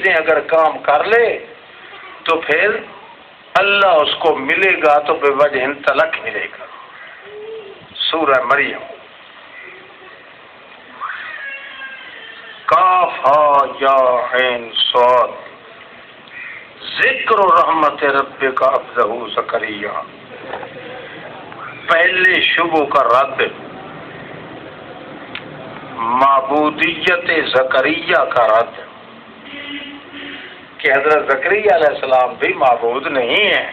چیزیں اگر کام کر لے تو پھر اللہ اس کو ملے گا تو بے وجہ تلک ملے گا۔ سورہ مریم کاف ہا یا عین صاد ذکر رحمت ربک عبدہ زکریا، پہلے شبہ کا رد، معبودیت زکریا کا رد کہ حضرت زکریا علیہ السلام بھی معبود نہیں ہیں۔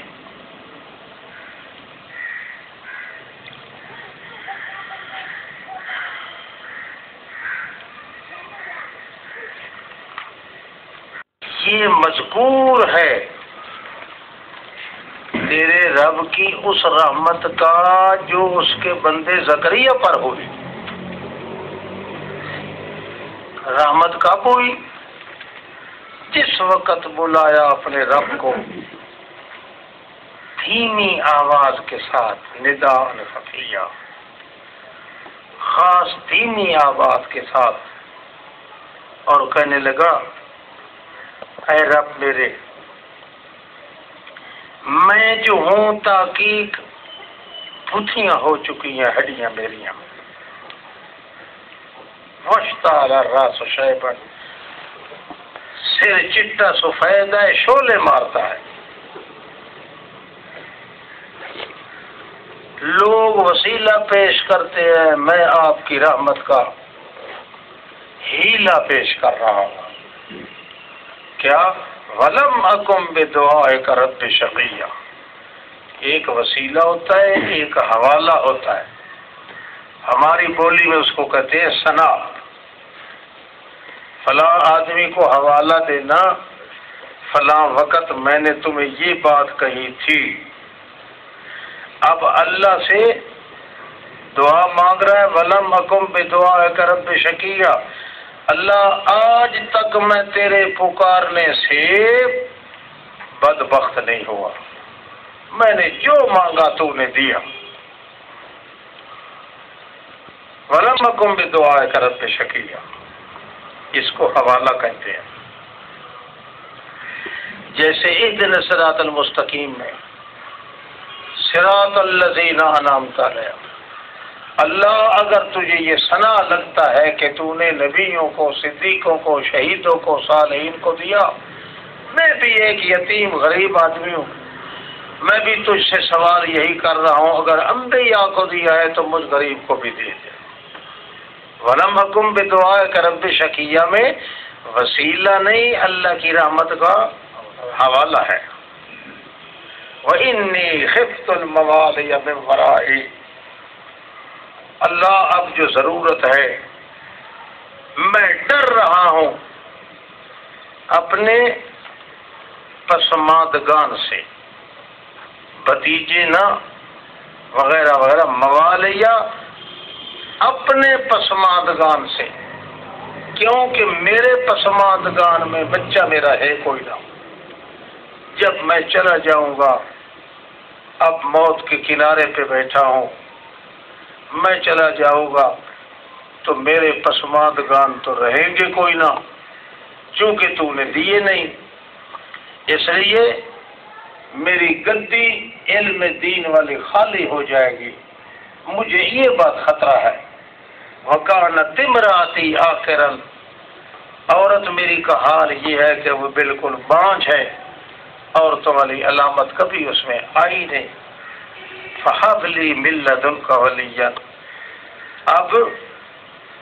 یہ مذکور ہے تیرے رب کی اس رحمت کا جو اس کے بندے زکریا پر ہوئی۔ رحمت کب ہوئی؟ جس وقت بلایا اپنے رب کو دھیمی آواز کے ساتھ، نداء خفیہ، خاص دھیمی آواز کے ساتھ، اور کہنے لگا اے رب میرے، میں جو ہوں تحقیق پتھیاں ہو چکی ہیں ہڈیاں میریاں، واشتعل الراس شیبا، سر چٹا سفید ہے، شعلے مارتا ہے، لوگ وسیلہ پیش کرتے ہیں، میں آپ کی رحمت کا ہیلا پیش کر رہا ہوں۔ کیا؟ وَلَمْ أَكُنْ بِدُعَائِكَ رَبِّ شَقِيًّا، ایک وسیلہ ہوتا ہے، ایک حوالہ ہوتا ہے، ہماری بولی میں اس کو کہتے ہیں ثنا۔ فلاں آدمی کو حوالہ دینا، فلاں وقت میں نے تمہیں یہ بات کہی تھی۔ اب اللہ سے دعا مانگ رہا ہے، وَلَمْ أَكُنْ بِدُعَائِكَ رَبِّ شَقِيًّا، اللہ آج تک میں تیرے پکارنے سے بدبخت نہیں ہوا، میں نے جو مانگا تو نے دیا۔ وَلَمْ أَكُنْ بِدُعَائِكَ رَبِّ شَقِيًّا، اس کو حوالہ کہتے ہیں۔ جیسے اهدنا الصراط المستقیم میں صراط الذین انعمت علیہم، اللہ اگر تجھے یہ ثنا لگتا ہے کہ تو نے نبیوں کو، صدیقوں کو، شہیدوں کو، صالحین کو دیا، میں بھی ایک یتیم غریب آدمی ہوں، میں بھی تجھ سے سوال یہی کر رہا ہوں، اگر انبیاء کو دیا ہے تو مجھ غریب کو بھی دے دے۔ وَلَمْ أَكُنْ بِدُعَائِكَ رَبِّ شَقِيًّا میں وسیلہ نہیں، اللہ کی رحمت کا حوالہ ہے۔ وَإِنِّي خِفْتُ الْمَوَالِيَ مِنْ وَرَائِي، اللہ اب جو ضرورت ہے، میں ڈر رہا ہوں اپنے پسماندگان سے، بھتیجے نہ وغیرہ وغیرہ، موالیہ اپنے پسماندگان سے، کیونکہ میرے پسماندگان میں بچہ میرا ہے کوئی نہ، جب میں چلا جاؤں گا، اب موت کے کنارے پہ بیٹھا ہوں، میں چلا جاؤں گا تو میرے پسماندگان تو رہیں گے کوئی نہ، چونکہ تو نے دیے نہیں، اس لیے میری گدی علم دین والی خالی ہو جائے گی، مجھے یہ بات خطرہ ہے۔ وَكَانَتِ امْرَأَتِي عَاقِرًا، عورت میری کا حال یہ ہے کہ وہ بالکل بانجھ ہے، عورتوں والی علامت کبھی اس میں آئی نہیں۔ فَهَبْ لِي مِن لَّدُنْكَ وَلِيًّا، اب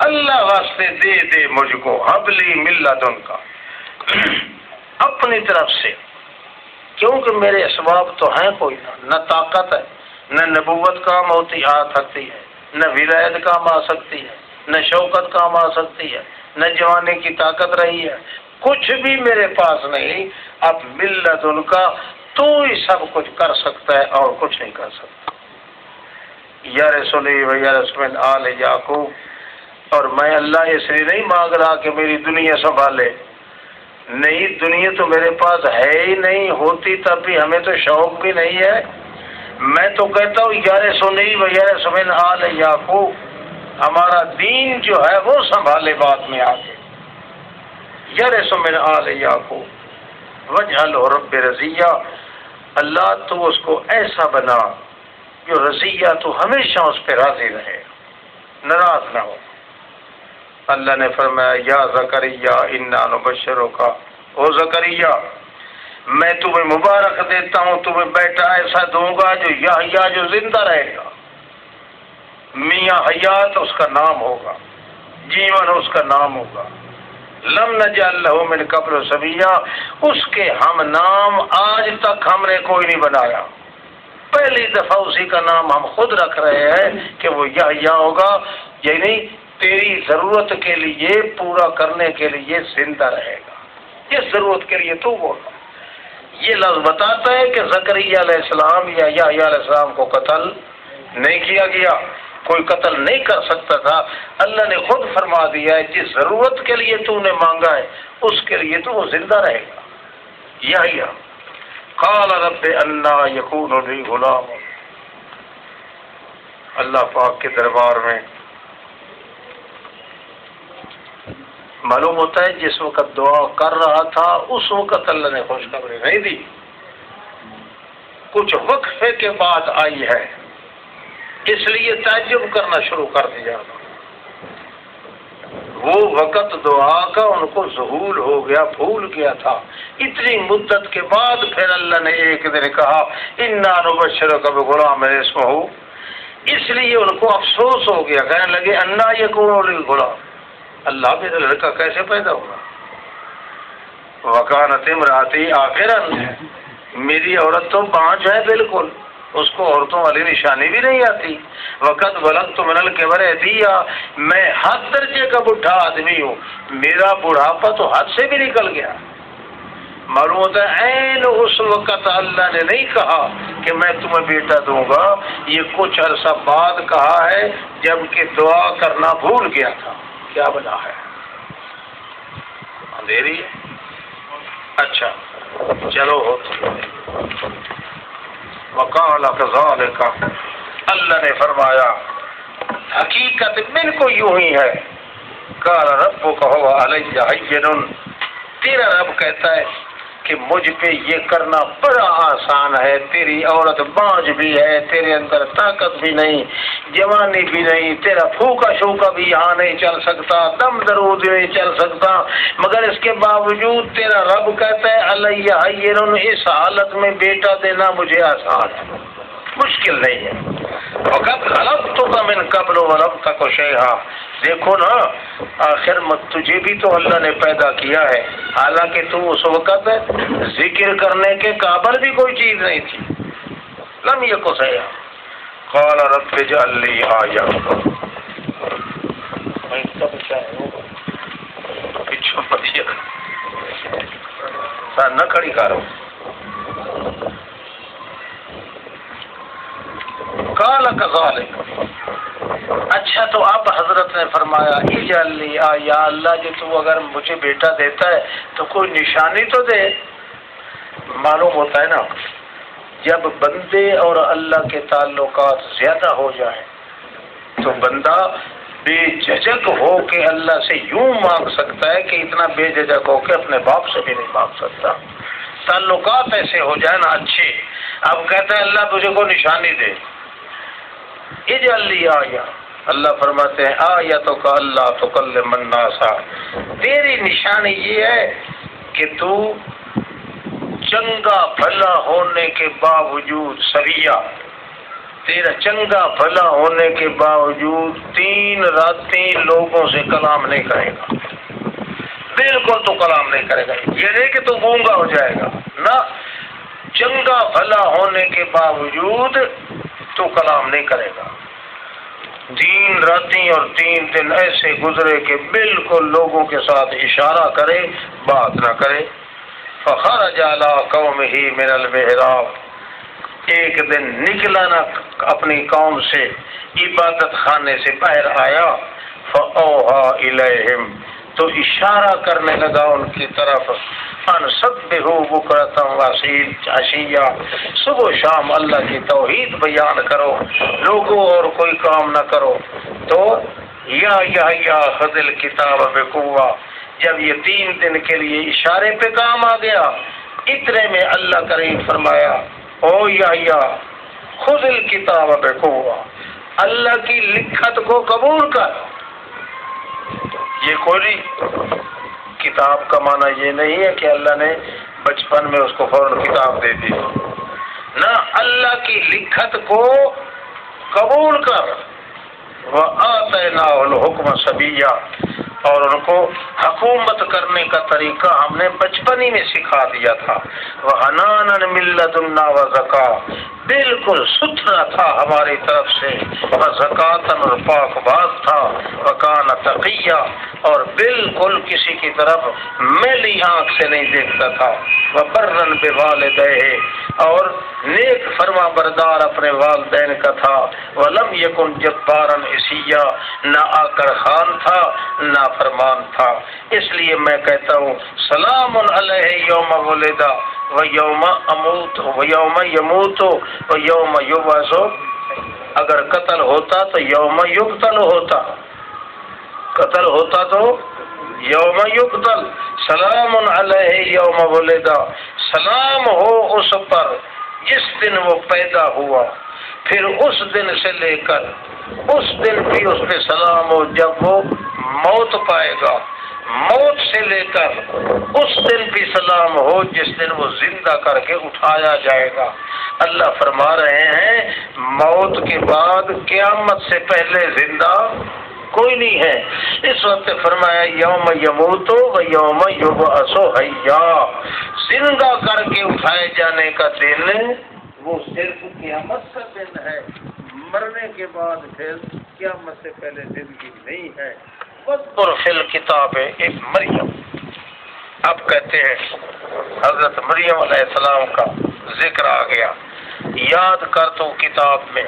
اللہ واسطے دے دے مجھ کو، هَبْ لِي مِن لَّدُنْكَ، اپنی طرف سے، کیونکہ میرے اسباب تو ہیں کوئی نہ طاقت ہے، نہ نبوت کام ہوتی آ سکتی ہے، نہ ولایت کام آ سکتی ہے، نہ شوکت کام آ سکتی ہے، نہ جوانے کی طاقت رہی ہے، کچھ بھی میرے پاس نہیں، اب مِن لَّدُنْكَ، تو ہی سب کچھ کر سکتا ہے اور کچھ نہیں کر سکتا۔ یا رسولی و یا رسول آل یعقوب، اور میں اللہ اس لیے نہیں مانگ رہا کہ میری دنیا سنبھالے، نہیں، دنیا تو میرے پاس ہے ہی نہیں، ہوتی تب بھی ہمیں تو شوق بھی نہیں ہے، میں تو کہتا ہوں یا رسولی و یا رسول آل یعقوب، ہمارا دین جو ہے وہ سنبھالے بعد میں آگے۔ یرث من آل یعقوب واجعلہ رب رضیہ، اللہ تو اس کو ایسا بنا جو رضیہ تو ہمیشہ اس پہ راضی رہے، ناراض نہ ہو۔ اللہ نے فرمایا یا زکریا انا نبشرک، او زکریا میں تمہیں مبارک دیتا ہوں، تمہیں بیٹا ایسا دوں گا جو یحییٰ، جو زندہ رہے گا، میاں حیات اس کا نام ہوگا، جیون اس کا نام ہوگا، لم نجعل لہ من قبل سمیہ، اس کے ہم نام آج تک ہم نے کوئی نہیں بنایا، پہلی دفعہ اسی کا نام ہم خود رکھ رہے ہیں کہ وہ یحییٰ ہوگا، یعنی تیری ضرورت کے لیے پورا کرنے کے لیے زندہ رہے گا، جس ضرورت کے لیے تو بولا۔ یہ لفظ بتاتا ہے کہ زکریا علیہ السلام یا یحییٰ علیہ السلام کو قتل نہیں کیا گیا، کوئی قتل نہیں کر سکتا تھا، اللہ نے خود فرما دیا ہے جس ضرورت کے لیے تو نے مانگا ہے اس کے لیے تو وہ زندہ رہے گا۔ یحییٰ قال رب انا یکون لی غلام، اللہ پاک کے دربار میں معلوم ہوتا ہے جس وقت دعا کر رہا تھا اس وقت اللہ نے خوشخبری نہیں دی، کچھ وقفے کے بعد آئی ہے، اس لیے تعجب کرنا شروع کر دیا۔ وہ وقت دعا کا ان کو ذہول ہو گیا، بھول گیا تھا، اتنی مدت کے بعد پھر اللہ نے ایک دن کہا انا نبشرک بغلام اسمہ، اس لیے ان کو افسوس ہو گیا، کہنے لگے انا یکون لی غلام، اللہ میرا لڑکا کیسے پیدا ہوگا، وکانت امراتی آخرا، میری عورت تو پانچ ہے بالکل، اس کو عورتوں والی نشانی بھی نہیں آتی، وقت بلغت من الکبر عتیہ، میں حد درجے کا بوڑھا آدمی ہوں، میرا بڑھاپا تو حد سے بھی نکل گیا۔ معلوم ہوتا ہے عین اس وقت اللہ نے نہیں کہا کہ میں تمہیں بیٹا دوں گا، یہ کچھ عرصہ بعد کہا ہے جبکہ دعا کرنا بھول گیا تھا۔ کیا بنا ہے؟ اندھیری ہے؟ اچھا چلو ہوتی ہے۔ وقال كذلك، اللہ نے فرمایا حقیقت من کو یوں ہی ہے، قال ربک هو علی هین، تیرا رب کہتا ہے کہ مجھ پہ یہ کرنا بڑا آسان ہے، تیری عورت بانج بھی ہے، تیرے اندر طاقت بھی نہیں، جوانی بھی نہیں، تیرا پھوکا شوکا بھی یہاں نہیں چل سکتا، دم درود نہیں چل سکتا، مگر اس کے باوجود تیرا رب کہتا ہے علیہ حین، اس حالت میں بیٹا دینا مجھے آسان ہے، مشکل نہیں ہے۔ وقت خلقتک من قبل ولم تک شیئا، دیکھو نا آخر تجھے بھی تو اللہ نے پیدا کیا ہے، حالانکہ تو اس وقت ذکر کرنے کے قابل بھی کوئی چیز نہیں تھی، لم یک شیئا، قال رب اجعل لی آیہ، میں کب چاہوں پیچھو پتیا سر نہ کھڑی کارو، قال کذالک، اچھا تو اب حضرت نے فرمایا اجعل لی آیہ، اللہ جو تو اگر مجھے بیٹا دیتا ہے تو کوئی نشانی تو دے۔ معلوم ہوتا ہے نا جب بندے اور اللہ کے تعلقات زیادہ ہو جائیں تو بندہ بے جھجک ہو کے اللہ سے یوں مانگ سکتا ہے کہ اتنا بے جھجک ہو کے اپنے باپ سے بھی نہیں مانگ سکتا، تعلقات ایسے ہو جائیں نا اچھے۔ اب کہتا ہے اللہ تجھے کو نشانی دے، اجعل لی آیہ، اللہ فرماتے ہیں آیتو کا اللہ تکلم الناس، تیری نشانی یہ ہے کہ تو چنگا بھلا ہونے کے باوجود سریہ، تیرا چنگا بھلا ہونے کے باوجود 3 راتیں لوگوں سے کلام نہیں کرے گا، بالکل تو کلام نہیں کرے گا، یہ نہیں کہ تو گونگا ہو جائے گا، نہ، چنگا بھلا ہونے کے باوجود تو کلام نہیں کرے گا۔ 3 راتیں اور 3 دن ایسے گزرے کہ بالکل لوگوں کے ساتھ اشارہ کرے، بات نہ کرے۔ فخرج علی قومہ من المحراب، ایک دن نکلا نہ اپنی قوم سے، عبادت خانے سے باہر آیا، فاوحی الیہم، تو اشارہ کرنے لگا ان کی طرف، ان سبحوا بکرۃ وعشیہ، صبح و شام اللہ کی توحید بیان کرو، لوگوں اور کوئی کام نہ کرو۔ تو یا یحییٰ خذ الکتاب بقوہ، جب یہ 3 دن کے لیے اشارے پہ کام آ گیا، اتنے میں اللہ کریم فرمایا او یحییٰ خذ الکتاب بقوہ، اللہ کی لکھت کو قبول کر۔ یہ کوئی کتاب کا معنی یہ نہیں ہے کہ اللہ نے بچپن میں اس کو فوراً کتاب دے دی، نہ، اللہ کی لکھت کو قبول کر۔ وَآتَيْنَاهُ الْحُكْمَ صَبِيًّا، اور ان کو حکومت کرنے کا طریقہ ہم نے بچپن ہی میں سکھا دیا تھا۔ وَحَنَانًا مِن لَّدُنَّا وَزَكَاةً، بالکل ستھرا تھا ہماری طرف سے، وَزَكَاةً، اور پاک باز تھا، وَكَانَ تَقِيًّا، اور بالکل کسی کی طرف میلی آنکھ سے نہیں دیکھتا تھا، وَبَرًّا بِوَالِدَيْهِ، اور نیک فرما بردار اپنے والدین کا تھا، وَلَمْ يَكُنْ جَبَّارًا عِصِيًّا، نہ آکر خان تھا نہ فرمان تھا۔ اس لیے میں کہتا ہوں سلام علیہ یوم ولد و یوم اموت و یوم یموت و یوم یبعث، اگر قتل ہوتا تو یوم یقتل ہوتا، قتل ہوتا تو یوم یقتل۔ سلام علیہ یوم ولد، سلام ہو اس پر جس دن وہ پیدا ہوا، پھر اس دن سے لے کر اس دن بھی اس پہ سلام ہو جب وہ موت پائے گا، موت سے لے کر اس دن بھی سلام ہو جس دن وہ زندہ کر کے اٹھایا جائے گا۔ اللہ فرما رہے ہیں موت کے بعد قیامت سے پہلے زندہ کوئی نہیں ہے۔ اس وقت فرمایا یوم یموت و یوم یبعث حیا، زندہ کر کے اٹھائے جانے کا دن وہ صرف قیامت کا دن ہے، مرنے کے بعد پھر قیامت سے پہلے زندگی نہیں ہے۔ وَاذْكُرْ فِي الْكِتَابِ مریم، اب کہتے ہیں حضرت مریم علیہ السلام کا ذکر آ گیا، یاد کر تو کتاب میں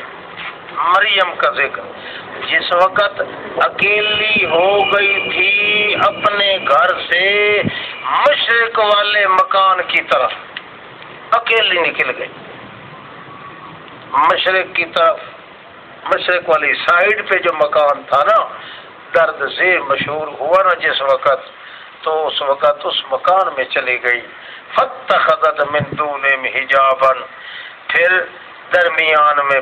مریم کا ذکر، جس وقت اکیلی ہو گئی تھی اپنے گھر سے مشرق والے مکان کی طرف، اکیلی نکل گئی مشرق کی طرف، مشرق والی سائیڈ پہ جو مکان تھا نا، درد زیر مشہور ہوا نا جس وقت، تو اس وقت اس مکان میں چلی گئی۔ فَاتَّخَذَتْ مِن دُونِهِمْ حِجَابًا، پھر درمیان میں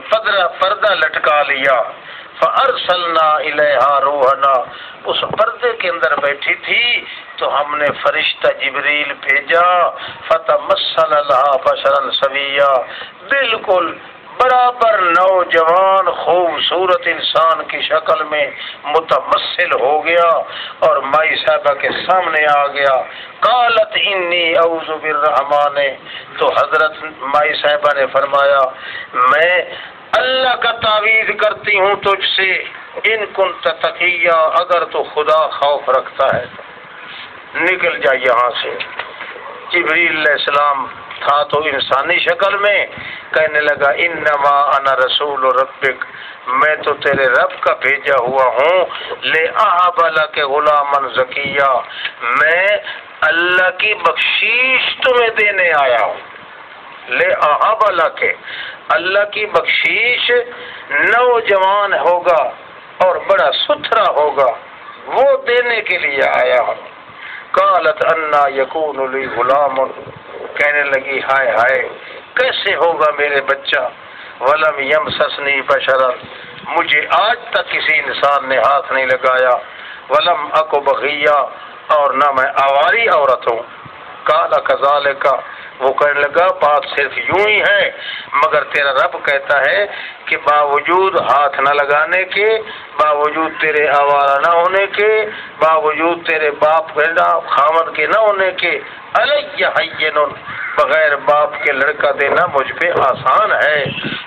پردہ لٹکا لیا۔ فَأَرْسَلْنَا إِلَيْهَا رُوحَنَا، اس پردے کے اندر بیٹھی تھی تو ہم نے فرشتہ جبریل بھیجا، فَتَمَثَّلَ لَهَا بَشَرًا سَوِيًّا، بالکل برابر نوجوان خوبصورت انسان کی شکل میں متمثل ہو گیا اور مائی صاحبہ کے سامنے آ گیا۔ قالت انی اعوذ بالرحمن، تو حضرت مائی صاحبہ نے فرمایا میں اللہ کا تعویذ کرتی ہوں تجھ سے، ان کنت تقیا، اگر تو خدا خوف رکھتا ہے تو نکل جا یہاں سے۔ جبریل علیہ السلام تھا تو انسانی شکل میں، کہنے لگا انما انا رسول ربک، میں تو تیرے رب کا بھیجا ہوا ہوں، لے اہب لک غلاما زکیہ، میں اللہ کی بخشش تمہیں دینے آیا ہوں۔ لے اہب لک، اللہ کی بخشش، نوجوان ہوگا اور بڑا ستھرا ہوگا، وہ دینے کے لیے آیا ہوں۔ قالت انا یکون لی غلام، کہنے لگی ہائے ہائے کیسے ہوگا میرے بچہ، ولم یمسسنی بشر، مجھے آج تک کسی انسان نے ہاتھ نہیں لگایا، ولم اک بغیہ، اور نہ میں آواری عورت ہوں۔ قال کذالک، وہ کہنے لگا بات صرف یوں ہی ہے، مگر تیرا رب کہتا ہے کہ باوجود ہاتھ نہ لگانے کے، باوجود تیرے آوارہ نہ ہونے کے، باوجود تیرے باپ خامد کے نہ ہونے کے، علی حین، بغیر باپ کے لڑکا دینا مجھ پہ آسان ہے،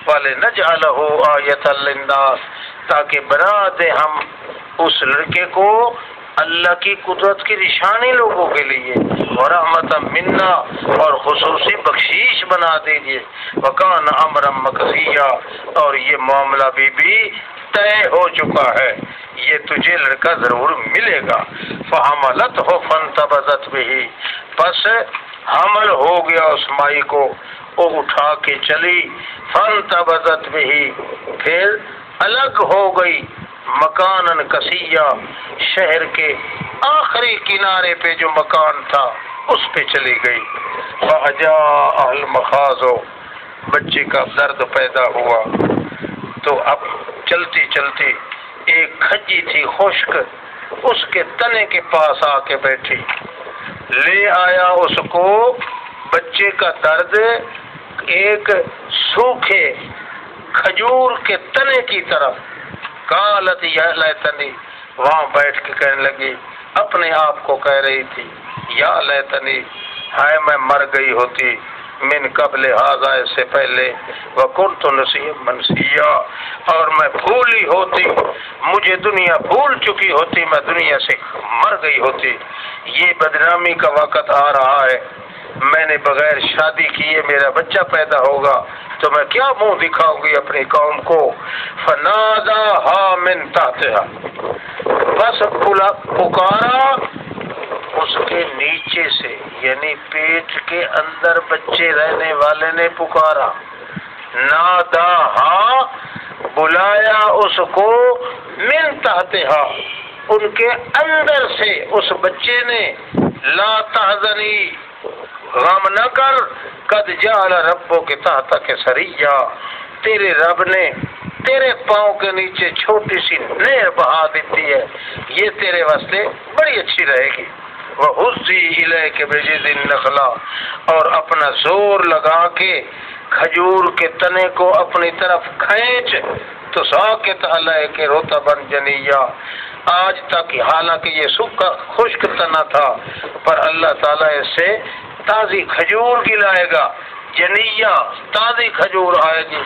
وَلِنَجْعَلَهُ آیَةً لِلنَّاسِ، تاکہ بنا دے ہم اس لڑکے کو اللہ کی قدرت کی نشانی لوگوں کے لیے، ورحمۃ منا، اور خصوصی بخشیش بنا دیجیے، وکان امرا مقضیہ، اور یہ معاملہ بھی طے ہو چکا ہے، یہ تجھے لڑکا ضرور ملے گا۔ فحملتہ فانتبذت بہ، پس حمل ہو گیا اس مائی کو، وہ اٹھا کے چلی، فانتبذت بہ، پھر الگ ہو گئی، مکانن کسیہ، شہر کے آخری کنارے پہ جو مکان تھا اس پہ چلی گئی. فَأَجَاءَ الْمَخَاضُ، بچے کا درد پیدا ہوا. تو اب چلتی چلتی ایک کھجی تھی خشک، اس کے تنے کے پاس آ کے بیٹھی. لے آیا اس کو بچے کا درد ایک سوکھے کھجور کے تنے کی طرف. قالت یا لیتنی، وہاں بیٹھ کے کہنے لگی، اپنے آپ کو کہہ رہی تھی، یا لیتنی، ہائے میں مر گئی ہوتی، من قبل ھذا، اس سے پہلے، وکنت نسیا منسیا، اور میں بھولی ہوتی، مجھے دنیا بھول چکی ہوتی، میں دنیا سے مر گئی ہوتی. یہ بدنامی کا وقت آ رہا ہے، میں نے بغیر شادی کیے میرا بچہ پیدا ہوگا تو میں کیا منہ دکھاؤں گی اپنی قوم کو. فناداها من تحتها، بس پکارا اس کے نیچے سے، یعنی پیٹ کے اندر بچے رہنے والے نے پکارا. ناداہا، بلایا اس کو، من تحتها، ان کے اندر سے اس بچے نے. لا تحزنی، غم نہ کر، قد جعل ربک تحتک سریا، تیرے رب نے تیرے پاؤں کے نیچے چھوٹی سی نہر بہا دیتی ہے، یہ تیرے واسطے بڑی اچھی رہے گی. وَحُزِّی إِلَيْكَ بِجِذْعِ النَّخْلَةِ، اور اپنا زور لگا کے کھجور کے تنے کو اپنی طرف کھینچ. تو ساقط علیک رطبا جنیا، آج تک حالانکہ یہ سوکھا خشک تنا تھا پر اللہ تعالیٰ اس سے تازی کھجور گلائے گا. جنیا، تازی کھجور آئے گی،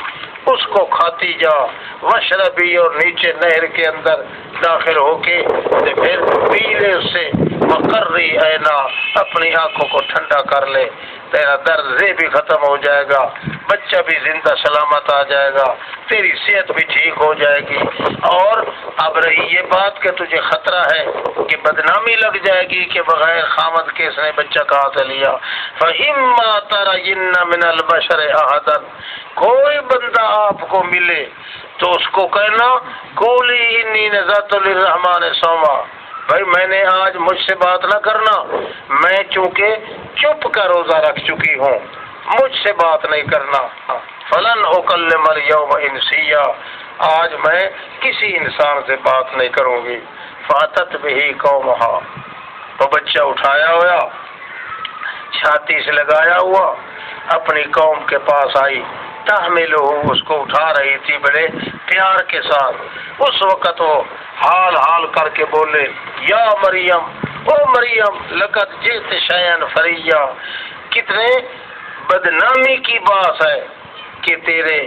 اس کو کھاتی جا. وشربی، اور نیچے نہر کے اندر داخل ہو کے پھر پی لے اس سے. وقرری عینا، اپنی آنکھوں کو ٹھنڈا کر لے، تیرا درد بھی ختم ہو جائے گا، بچہ بھی زندہ سلامت آ جائے گا، تیری صحت بھی ٹھیک ہو جائے گی. اور اب رہی یہ بات کہ تجھے خطرہ ہے کہ بدنامی لگ جائے گی کہ بغیر خامد کے اس نے بچہ کہاں سے لیا. فَإِمَّا تَرَيِنَّ مِنَ الْبَشَرِ أَحَدًا، کوئی بندہ آپ کو ملے تو اس کو کہنا، قُولِي إِنِّي نَذَرْتُ لِلرَّحْمَنِ صَوْمًا، بھائی میں نے آج مجھ سے بات نہ کرنا، میں چونکہ چپ کا روزہ رکھ چکی ہوں، مجھ سے بات نہیں کرنا. فلن اکلم اليوم انسیا، آج میں کسی انسان سے بات نہیں کروں گی. فاتت به قومها، تو بچہ اٹھایا ہوا، چھاتی سے لگایا ہوا، اپنی قوم کے پاس آئی. تحملہ، اس کو اٹھا رہی تھی بڑے پیار کے ساتھ. اس وقت وہ حال کر کے بولے، یا مریم، او مریم، لقد جئت شیئا فریا، کتنے بدنامی کی بات ہے کہ تیرے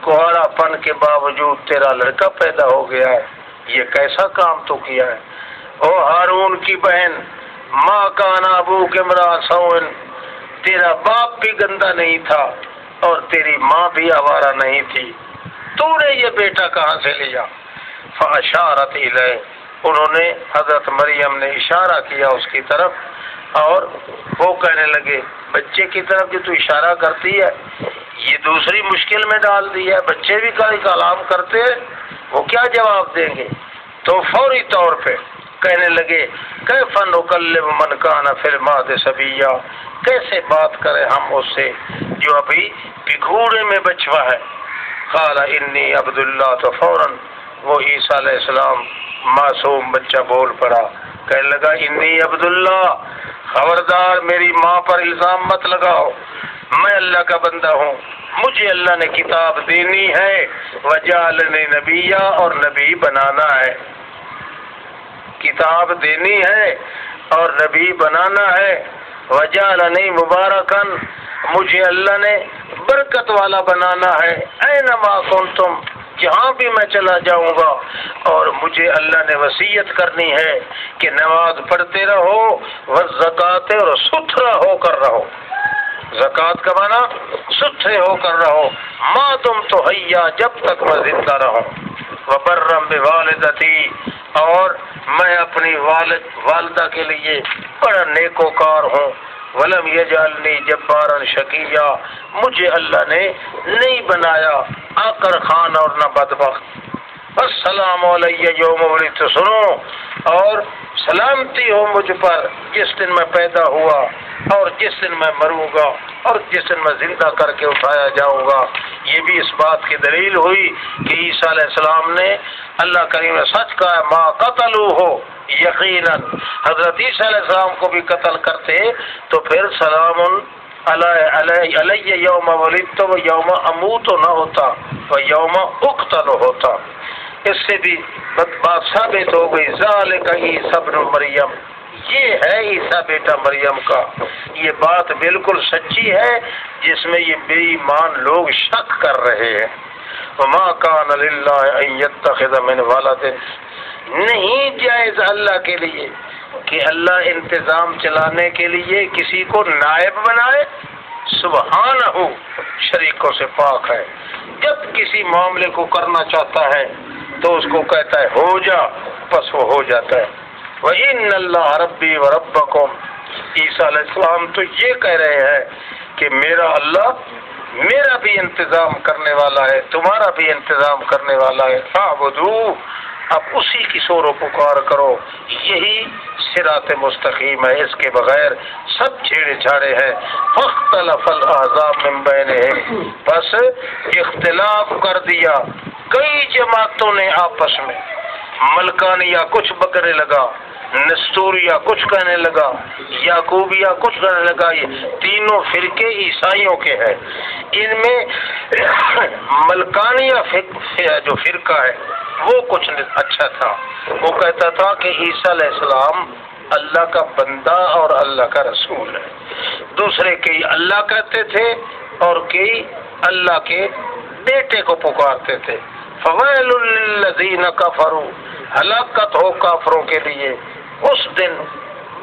کوہرا پن کے باوجود تیرا لڑکا پیدا ہو گیا ہے، یہ کیسا کام تو کیا ہے. او ہارون کی بہن، ما کان ابوک امرا سوء، تیرا باپ بھی گندا نہیں تھا اور تیری ماں بھی آوارہ نہیں تھی، تو نے یہ بیٹا کہاں سے لیا. فاشارت الیہ، انہوں نے حضرت مریم نے اشارہ کیا اس کی طرف، اور وہ کہنے لگے بچے کی طرف جو تو اشارہ کرتی ہے یہ دوسری مشکل میں ڈال دی ہے، بچے بھی کلام کرتے ہیں، وہ کیا جواب دیں گے. تو فوری طور پہ کہنے لگے، کیف نکلم من کان فی المہد صبیا، کیسے بات کریں ہم اس سے جو ابھی بھگوڑے میں بچوا ہے. قال انی عبد اللہ، تو فوراً وہ عیسیٰ علیہ السلام معصوم بچہ بول پڑا، کہنے لگا انی عبداللہ، خبردار میری ماں پر الزام مت لگاؤ، میں اللہ کا بندہ ہوں، مجھے اللہ نے کتاب دینی ہے، وجعلنی نبیا، اور نبی بنانا ہے، کتاب دینی ہے اور نبی بنانا ہے. وجعلنی مبارکن، مجھے اللہ نے برکت والا بنانا ہے، اینما کنتم، جہاں بھی میں چلا جاؤں گا. اور مجھے اللہ نے وصیت کرنی ہے کہ نماز پڑھتے رہو، والزکوٰۃ، اور ستھرا ہو کر رہو. زکوٰۃ کا معنی ستھرے ہو کر رہو، ما تم تو حیا، جب تک میں زندہ رہوں. وبرم بوالدتی، اور میں اپنی والدہ کے لیے بڑا نیکوکار ہوں. ولم یجعلنی جبارا شقیا، مجھے اللہ نے نہیں بنایا آکر خان اور نہ بدبخت. السلام علیہ یوم ولدت، سنو، اور سلامتی ہو مجھ پر جس دن میں پیدا ہوا اور جس دن میں مروں گا اور جس دن میں زندہ کر کے اٹھایا جاؤں گا۔ یہ بھی اس بات کی دلیل ہوئی کہ عیسیٰ علیہ السلام نے اللہ کریم نے سچ کہا، ما قتلوہ، یقیناً حضرت عیسیٰ علیہ السلام کو بھی قتل کرتے تو پھر سلام علیہ یوم ولدت و یوم اموت نہ ہوتا و یوم اقتل ہوتا۔ اس سے بھی بات ثابت ہو گئی، ذالک عیسیٰ ابن مریم، یہ ہے عیسیٰ بیٹا مریم کا۔ یہ بات بالکل سچی ہے جس میں یہ بے ایمان لوگ شک کر رہے ہیں۔ وما کان للہ ان یتخذ من ولد، نہیں جائز اللہ کے لیے کہ اللہ انتظام چلانے کے لیے کسی کو نائب بنائے، سبحانہ، شریکوں سے پاک ہے۔ جب کسی معاملے کو کرنا چاہتا ہے تو اس کو کہتا ہے ہو جا، بس وہ ہو جاتا ہے۔ وَإِنَّ اللَّهَ رَبِّي وَرَبَّكُمْ، عیسیٰ علیہ السلام تو یہ کہہ رہے ہیں کہ میرا اللہ میرا بھی انتظام کرنے والا ہے، تمہارا بھی انتظام کرنے والا ہے۔ فَاعْبُدُوهُ، اب اسی کی سور و پکار کرو، یہی صراط مستقیم ہے، اس کے بغیر سب چھیڑے چھاڑے ہیں۔ فاختلف الاحزاب من بینہم، بس اختلاف کر دیا کئی جماعتوں نے آپس میں، ملکانیہ کچھ بکرے لگا، نستوریہ کچھ کہنے لگا، یعقوبیہ کچھ کہنے لگا۔ یہ تینوں فرقے عیسائیوں کے ہیں۔ ان میں ملکانیہ جو فرقہ ہے وہ کچھ اچھا تھا، وہ کہتا تھا کہ عیسیٰ علیہ السلام اللہ کا بندہ اور اللہ کا رسول ہے۔ دوسرے کئی اللہ کہتے تھے اور کئی اللہ کے بیٹے کو پکارتے تھے۔ فویل للذین کفروا، ہلاکت ہو کافروں کے لیے اس دن،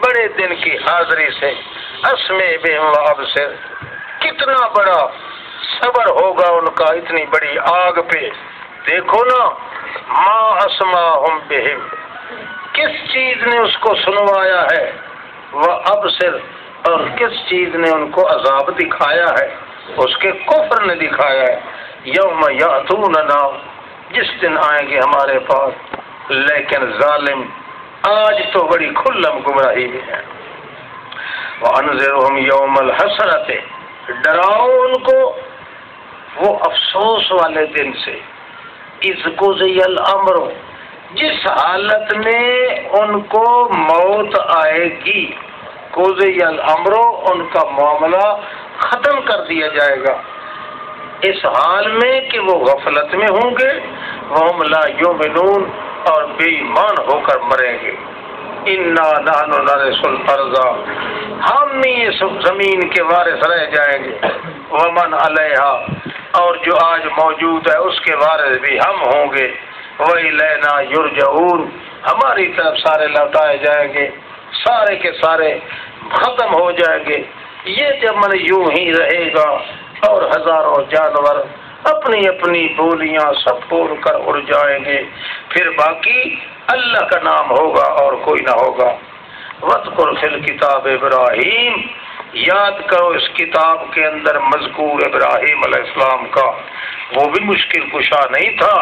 بڑے دن کی حاضری سے۔ اسمع بہم وابصر، کتنا بڑا صبر ہوگا ان کا اتنی بڑی آگ پہ۔ دیکھو نا، ما اسمعہم بہم، کس چیز نے اس کو سنوایا ہے، وابصر، اور کس چیز نے ان کو عذاب دکھایا ہے، اس کے کفر نے دکھایا ہے۔ یوم یاتوننا، جس دن آئیں گے ہمارے پاس، لیکن ظالم آج تو بڑی کھلم گمراہی میں ہے۔ وانذرہم یوم الحسرۃ، ڈراؤ ان کو وہ افسوس والے دن سے۔ اذ قضی الامر، جس حالت میں ان کو موت آئے گی، قضی الامر، ان کا معاملہ ختم کر دیا جائے گا، اس حال میں کہ وہ غفلت میں ہوں گے، وہم لا یؤمنون، اور بے ایمان ہو کر مریں گے۔ انا نحن نرث الارض، ہم ہی اس زمین کے وارث رہ جائیں گے، ومن علیہا، اور جو آج موجود ہے اس کے وارث بھی ہم ہوں گے، وإلینا یرجعون، ہماری طرف سارے لوٹائے جائیں گے، سارے کے سارے ختم ہو جائیں گے۔ یہ جمن یوں ہی رہے گا، اور ہزاروں جانور اپنی اپنی بولیاں سب بول کر اڑ جائیں گے، پھر باقی اللہ کا نام ہوگا اور کوئی نہ ہوگا۔ وَاذْكُرْ فِي الْكِتَابِ ابراہیم، یاد کرو اس کتاب کے اندر مذکور ابراہیم علیہ السلام کا، وہ بھی مشکل کشا نہیں تھا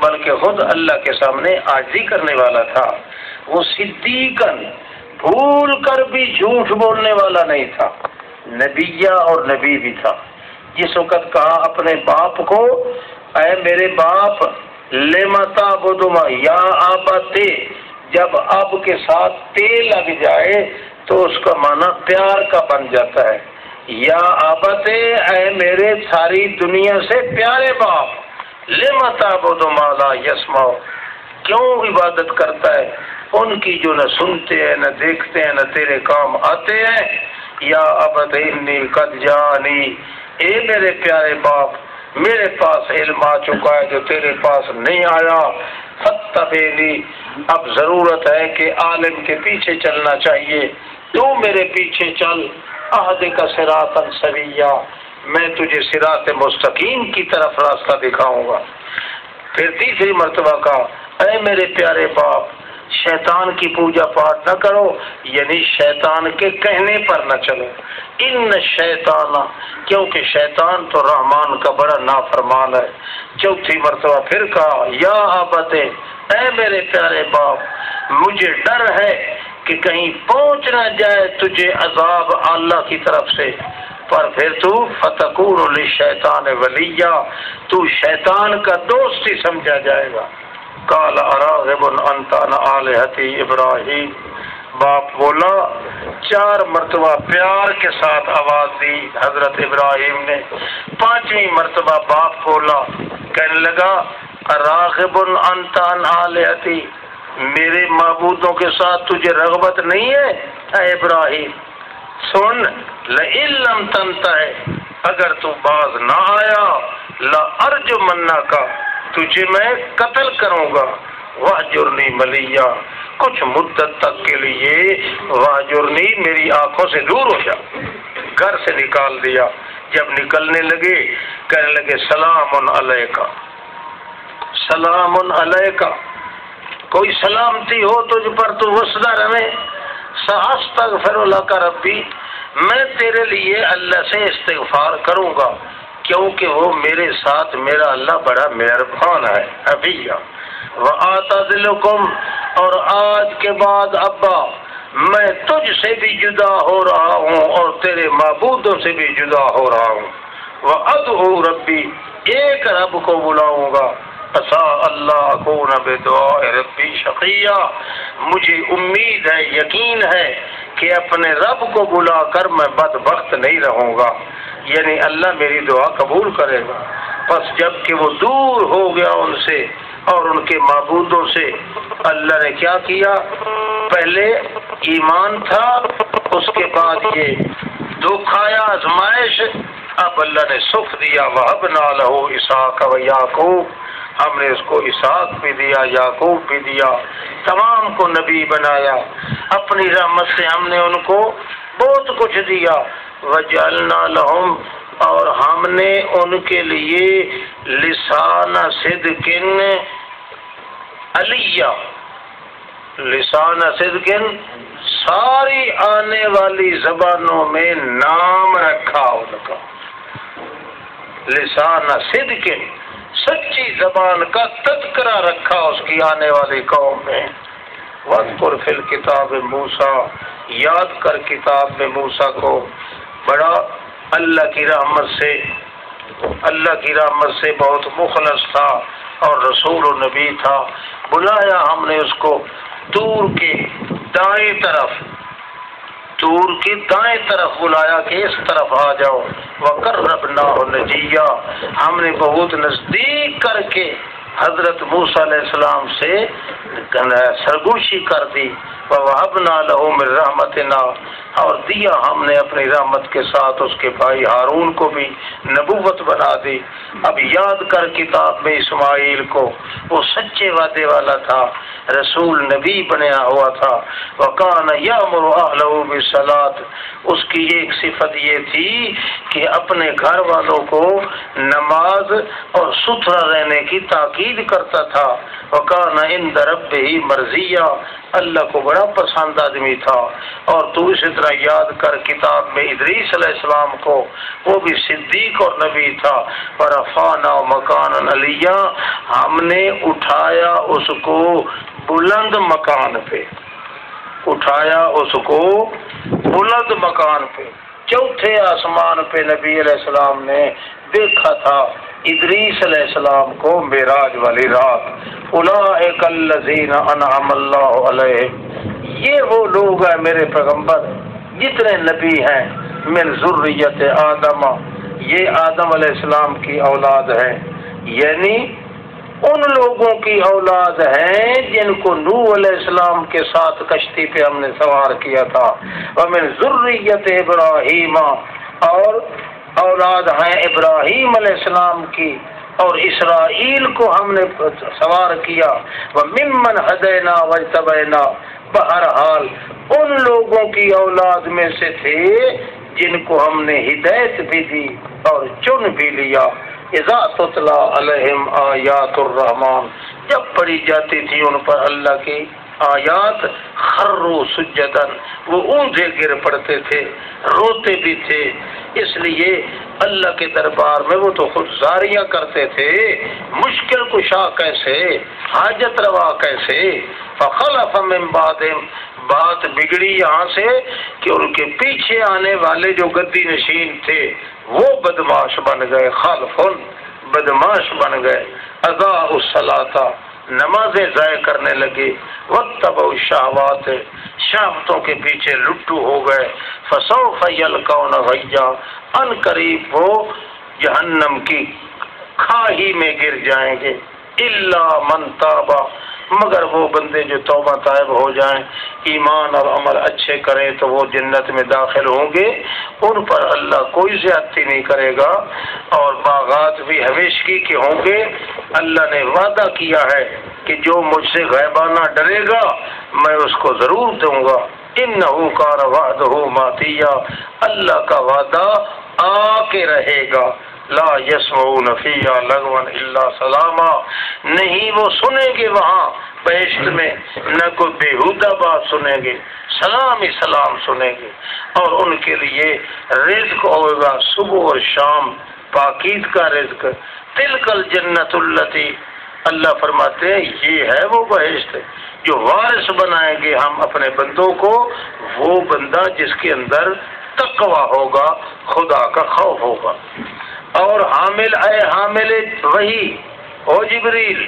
بلکہ خود اللہ کے سامنے عاجزی کرنے والا تھا۔ وہ صدیقاً، بھول کر بھی جھوٹ بولنے والا نہیں تھا، نبیہ اور نبی بھی تھا۔ جس وقت کہا اپنے باپ کو، اے میرے باپ، لما تعبد ما، یا آبتے، جب اب کے ساتھ تے لگ جائے تو اس کا معنی پیار کا بن جاتا ہے۔ یا آبتے، اے میرے ساری دنیا سے پیارے باپ، لما تعبد ما لا یسمع، کیوں عبادت کرتا ہے ان کی جو نہ سنتے ہیں نہ دیکھتے ہیں نہ تیرے کام آتے ہیں۔ یا ابت انی قد جانی، اے میرے پیارے باپ، میرے پاس علم آ چکا ہے جو تیرے پاس نہیں آیا، فاتبعنی، اب ضرورت ہے کہ عالم کے پیچھے چلنا چاہیے، تو میرے پیچھے چل، اہدک صراطا سویا، میں تجھے صراط مستقیم کی طرف راستہ دکھاؤں گا۔ پھر تیسری مرتبہ کہا، اے میرے پیارے باپ، شیطان کی پوجا پاٹ نہ کرو، یعنی شیطان کے کہنے پر نہ چلو۔ ان شیطان، کیونکہ شیطان تو رحمان کا بڑا نافرمان ہے۔ چوتھی مرتبہ پھر کہا یا ابت، اے میرے پیارے باپ، مجھے ڈر ہے کہ کہیں پہنچ نہ جائے تجھے عذاب اللہ کی طرف سے، پر پھر تو فتکون للشیطان ولیا، تو شیطان کا دوست ہی سمجھا جائے گا۔ قال اراغب انت عن آلہتی ابراہیم، باپ بولا، 4 مرتبہ پیار کے ساتھ آواز دی حضرت ابراہیم نے۔ 5ویں مرتبہ باپ بولا، کہنے لگا اراغب انت عن آلہتی، میرے معبودوں کے ساتھ تجھے رغبت نہیں ہے اے ابراہیم؟ سن، لئن لم تنتہ، اگر تو باز نہ آیا، لارجمنک، تجھے میں قتل کروں گا، واہجرنی ملیا، کچھ مدت تک کے لیے واہجرنی، میری آنکھوں سے دور ہو جا۔ گھر سے نکال دیا۔ جب نکلنے لگے کہنے لگے سلام علیکہ، سلام علیکہ، کوئی سلامتی ہو تجھ پر تو وسدہ رہے، ساستغفر لک ربی، میں تیرے لیے اللہ سے استغفار کروں گا، کیونکہ وہ میرے ساتھ میرا اللہ بڑا مہربان ہے۔ ابھی وَآتَذِلُكُمْ، اور آج کے بعد ابا میں تجھ سے بھی جدا ہو رہا ہوں اور تیرے معبودوں سے بھی جدا ہو رہا ہوں۔ وَأَدْعُو ربی، ایک رب کو بلاؤں گا، عسیٰ اللہ اکون بدعاء ربی شقیہ، مجھے امید ہے، یقین ہے کہ اپنے رب کو بلا کر میں بدبخت نہیں رہوں گا، یعنی اللہ میری دعا قبول کرے گا۔ پس جب کہ وہ دور ہو گیا ان سے اور ان کے معبودوں سے، اللہ نے کیا کیا؟ پہلے ایمان تھا، اس کے بعد یہ دکھ آیا، آزمائش، اب اللہ نے سکھ دیا۔ وَهَبْنَا لَهُ إِسْحَاقَ وَيَعْقُوبَ، ہم نے اس کو اسحاق بھی دیا، یعقوب بھی دیا، تمام کو نبی بنایا، اپنی رحمت سے ہم نے ان کو بہت کچھ دیا۔ وَجَعَلْنَا لَهُمْ، اور ہم نے ان کے لیے لسان صدق علیہ، لسان صدق، ساری آنے والی زبانوں میں نام رکھا ان کا، لسان صدق، سچی زبان کا تذکرہ رکھا اس کی آنے والی قوم میں۔ وَاذْكُرْ فِي الْكِتَابِ مُوسَىٰ، یاد کر کتاب میں موسیٰ کو، بڑا اللہ کی رحمت سے بہت مخلص تھا اور رسول و نبی تھا۔ بلایا ہم نے اس کو طور کی دائیں طرف بلایا کہ اس طرف آ جاؤ۔ وَقَرَّبْنَاهُ نَجِيًّا، ہم نے بہت نزدیک کر کے حضرت موسیٰ علیہ السلام سے سرگوشی کر دی۔ وَوَهَبْنَا لَهُ مِن رَحْمَتِنَا، اور دیا ہم نے اپنی رحمت کے ساتھ اس کے بھائی ہارون کو بھی نبوت بنا دی۔ اب یاد کر کتاب میں اسماعیل کو، وہ سچے وعدے والا تھا، رسول نبی بنیا ہوا تھا۔ وَكَانَ يَأْمُرُ أَهْلَهُ بِالصَّلَاةِ، اس کی ایک صفت یہ تھی کہ اپنے گھر والوں کو نماز اور ستھرا رہنے کی تاکید کرتا تھا۔ وَكَانَ عِندَ رَبِّهِ مَرْضِيًّا، اللہ کو بڑا پسند آدمی تھا۔ اور تو اسی طرح یاد کر کتاب میں ادریس علیہ السلام کو، وہ بھی صدیق اور نبی تھا۔ وَرَفَعْنَاهُ مَكَانًا عَلِيًّا، ہم نے اٹھایا اس کو بلند مکان پہ، اٹھایا اس کو بلند مکان پہ، چوتھے آسمان پہ نبی علیہ السلام نے دیکھا تھا ادریس علیہ السلام کو معراج والی رات۔ اولئک الذین انعم اللہ علیہم، یہ وہ لوگ ہیں میرے پیغمبر جتنے نبی ہیں، من ذریت آدم، یہ آدم علیہ السلام کی اولاد ہے، یعنی ان لوگوں کی اولاد ہیں جن کو نوح علیہ السلام کے ساتھ کشتی پہ ہم نے سوار کیا تھا۔ ومن ذریت ابراہیم، اور اولاد ہیں ابراہیم علیہ السلام کی، اور اسرائیل کو ہم نے سوار کیا۔ وممن ہدینا واجتبینا، بہرحال ان لوگوں کی اولاد میں سے تھے جن کو ہم نے ہدایت بھی دی اور چن بھی لیا۔ اذا تتلی علیہم آیات الرحمن، جب پڑھی جاتی تھی ان پر اللہ کی آیات خروا سجدن، وہ اونجے گر پڑتے تھے، روتے بھی تھے، اس لیے اللہ کے دربار میں وہ تو خود زاریاں کرتے تھے، مشکل کشا کیسے، حاجت روا کیسے۔ فخلف من بعدہم، بات بگڑی یہاں سے کہ ان کے پیچھے آنے والے جو گدی نشین تھے وہ بدماش بن گئے، خلفن بدماش بن گئے، اضاعوا الصلاۃ نمازیں ضائع کرنے لگے، واتبعوا الشہوات شہوتوں کے پیچھے لٹو ہو گئے، فسوف یلقون غیا ان قریب وہ جہنم کی کھاہی میں گر جائیں گے، الا من تاب مگر وہ بندے جو توبہ طائب ہو جائیں، ایمان اور عمل اچھے کریں تو وہ جنت میں داخل ہوں گے، ان پر اللہ کوئی زیادتی نہیں کرے گا، اور باغات بھی ہمیشگی کے ہوں گے۔ اللہ نے وعدہ کیا ہے کہ جو مجھ سے غیبانہ ڈرے گا میں اس کو ضرور دوں گا، انہ کان وعدہ ماتیا، اللہ کا وعدہ آ کے رہے گا۔ لا یسمعون فیہا لغوا الا سلاما، نہیں وہ سنیں گے وہاں بہشت میں نہ کوئی بےہودہ بات سنیں گے، سلام ہی سلام سنیں گے، اور ان کے لیے رزق ہوگا صبح اور شام، پاکیز کا رزق۔ تلک الجنت التی، اللہ فرماتے ہیں یہ ہے وہ بہشت جو وارث بنائیں گے ہم اپنے بندوں کو، وہ بندہ جس کے اندر تقوی ہوگا، خدا کا خوف ہوگا۔ اور حامل اے حامل وہی او جبریل،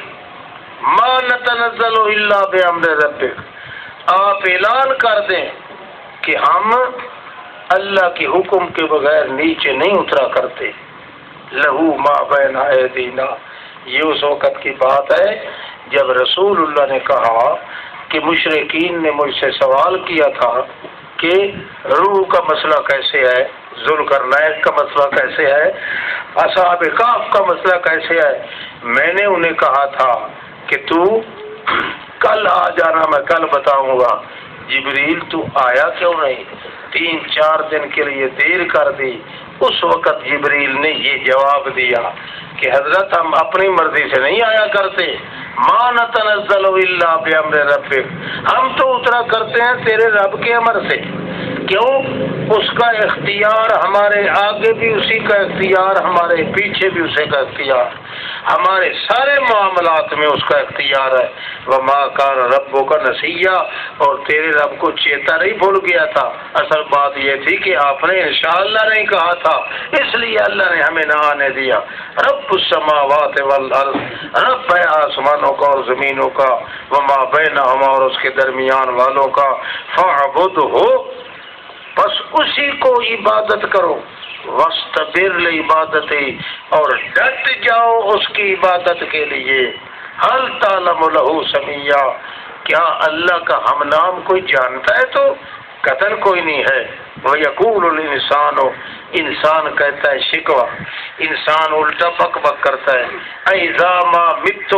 ما نتنزل الا بامر ربک، آپ اعلان کر دیں کہ ہم اللہ کے حکم کے بغیر نیچے نہیں اترا کرتے، لہو ما بین ایدینا، یہ اس وقت کی بات ہے جب رسول اللہ نے کہا کہ مشرکین نے مجھ سے سوال کیا تھا کہ روح کا مسئلہ کیسے ہے، ذوالقرنین کا مسئلہ کیسے ہے، اصحاب کہف کا مسئلہ کیسے ہے، میں نے انہیں کہا تھا کہ تو کل آ جانا، میں کل بتاؤں گا۔ جبریل تو آیا کیوں نہیں؟ 3-4 دن کے لیے دیر کر دی۔ اس وقت جبریل نے یہ جواب دیا کہ حضرت ہم اپنی مرضی سے نہیں آیا کرتے، ما نتنزل الا بامر ربک، ہم تو اترا کرتے ہیں تیرے رب کے امر سے۔ کیوں؟ اس کا اختیار ہمارے آگے بھی اسی کا اختیار، ہمارے پیچھے بھی اسی کا اختیار، ہمارے سارے معاملات میں اس کا اختیار ہے۔ وما کان ربک نسیا، اور تیرے رب کو چیتا نہیں بھول گیا تھا۔ اصل بات یہ تھی کہ آپ نے انشاءاللہ نہیں کہا تھا، اس لیے اللہ نے ہمیں نہ آنے دیا۔ رب السماوات والارض، رب ہے آسمانوں کا اور زمینوں کا، وما بینہما، اور اس کے درمیان والوں کا، فاعبدہ، بس اسی کو عبادت کرو، واستبر لعبادتہ، اور ڈٹ جاؤ اس کی عبادت کے لیے۔ هل تعلم له سمیا، کیا اللہ کا ہم نام کوئی جانتا ہے؟ تو قطن کوئی نہیں ہے۔ وَيَقُولُ الْإِنسَانُ، انسان کہتا ہے شکوہ، انسان الٹا بک بک کرتا ہے، اِذَا مَا مِتُّ،